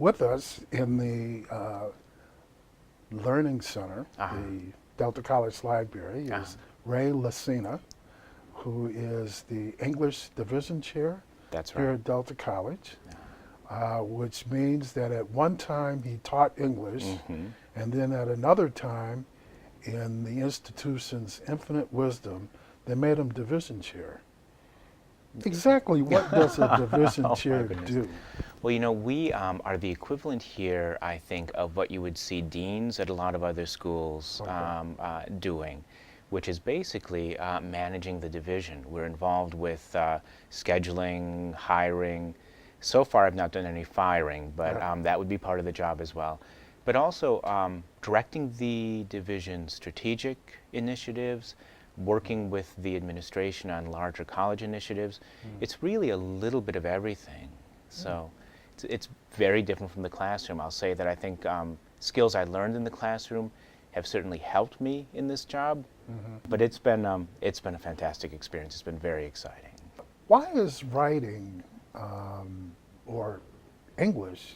with us in the Learning Center, the Delta College Library, is Ray Lacina, who is the English Division Chair here at Delta College, which means that at one time he taught English, and then at another time, in the institution's infinite wisdom, they made him Division Chair. Exactly what does a Division Chair do? Well, you know, we are the equivalent here, I think, of what you would see deans at a lot of other schools doing, which is basically managing the division. We're involved with scheduling, hiring. So far, I've not done any firing, but that would be part of the job as well. But also directing the division's strategic initiatives, working with the administration on larger college initiatives. It's really a little bit of everything. So it's very different from the classroom. I'll say that I think skills I learned in the classroom have certainly helped me in this job, but it's been a fantastic experience. It's been very exciting. Why is writing or English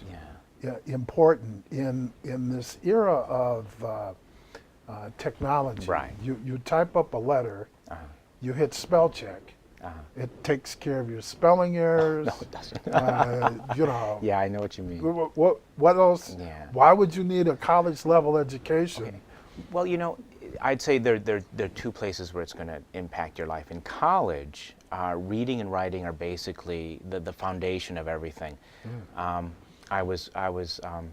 important in this era of technology? Right. You type up a letter, you hit spell check. It takes care of your spelling errors. No, it doesn't. You know. Yeah, I know what you mean. What else? Yeah. Why would you need a college level education? Okay. Well, you know, I'd say there are two places where it's going to impact your life. In college, reading and writing are basically the foundation of everything. I was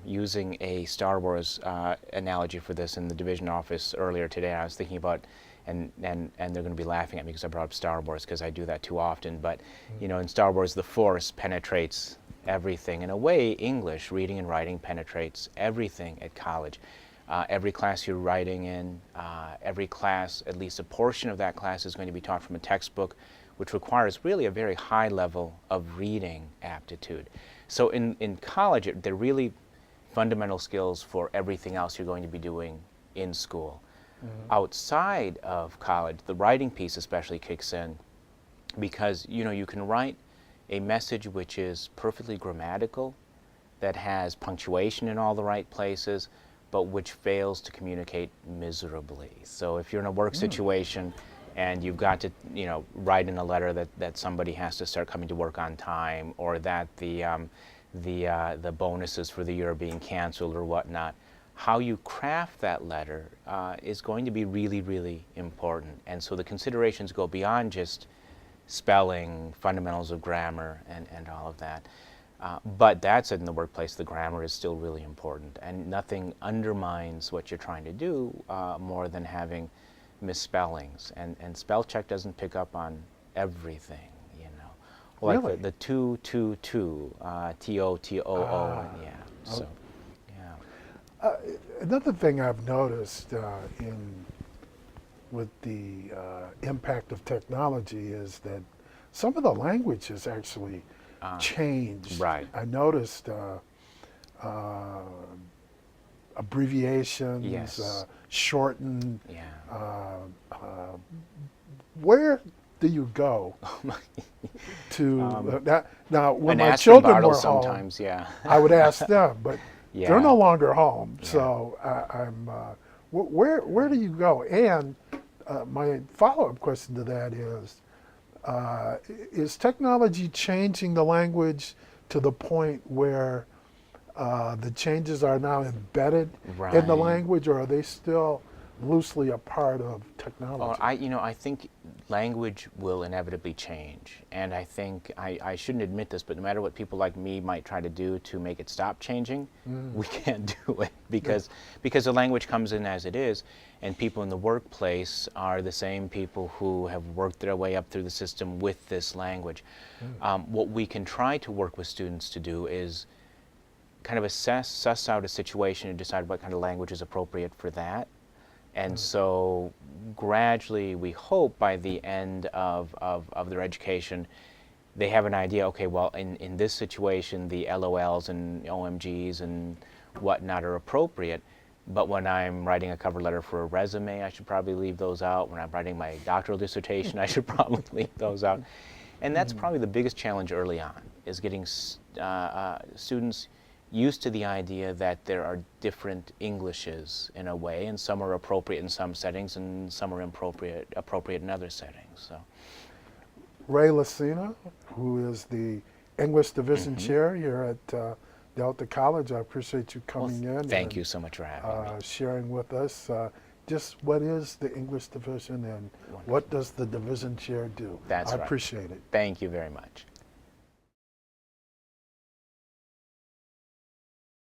using a Star Wars analogy for this in the division office earlier today. I was thinking about, and they're going to be laughing at me because I brought up Star Wars because I do that too often. But you know, in Star Wars, the Force penetrates everything. In a way, English, reading and writing, penetrates everything at college. Every class you're writing in, every class, at least a portion of that class is going to be taught from a textbook, which requires really a very high level of reading aptitude. So in college, they're really fundamental skills for everything else you're going to be doing in school. Outside of college, the writing piece especially kicks in because, you know, you can write a message which is perfectly grammatical, that has punctuation in all the right places, but which fails to communicate miserably. So if you're in a work situation and you've got to, you know, write in a letter that somebody has to start coming to work on time, or that the bonuses for the year are being canceled or whatnot, how you craft that letter is going to be really, really important. And so the considerations go beyond just spelling, fundamentals of grammar, and all of that. But that said, in the workplace, the grammar is still really important, and nothing undermines what you're trying to do more than having misspellings. And spell check doesn't pick up on everything, you know. Like really? the two, T-O-T-O-O, yeah. So, yeah. Another thing I've noticed with the impact of technology is that some of the language has actually changed. Right. I noticed abbreviations, Yes. shortened. Yeah. Where do you go to that? Now, when And my ask children Bartle were sometimes, home, yeah. I would ask them, but Yeah. they're no longer home. Yeah. So I'm. Where do you go? And my follow-up question to that is technology changing the language to the point where the changes are now embedded in the Right. language, or are they still loosely a part of technology? I think language will inevitably change, and I think I shouldn't admit this, but no matter what people like me might try to do to make it stop changing, we can't do it because the language comes in as it is, and people in the workplace are the same people who have worked their way up through the system with this language. What we can try to work with students to do is kind of suss out a situation and decide what kind of language is appropriate for that. And so gradually, we hope by the end of their education, they have an idea, okay, well, in this situation, the LOLs and OMGs and whatnot are appropriate, but when I'm writing a cover letter for a resume, I should probably leave those out. When I'm writing my doctoral dissertation, I should probably leave those out. And that's probably the biggest challenge early on, is getting students used to the idea that there are different Englishes in a way, and some are appropriate in some settings, and some are appropriate in other settings. So, Ray Lucina, who is the English Division Chair here at Delta College, I appreciate you coming in. Thank you so much for having me. Sharing with us just what is the English Division and what does the Division Chair do. That's right. I appreciate it. Thank you very much.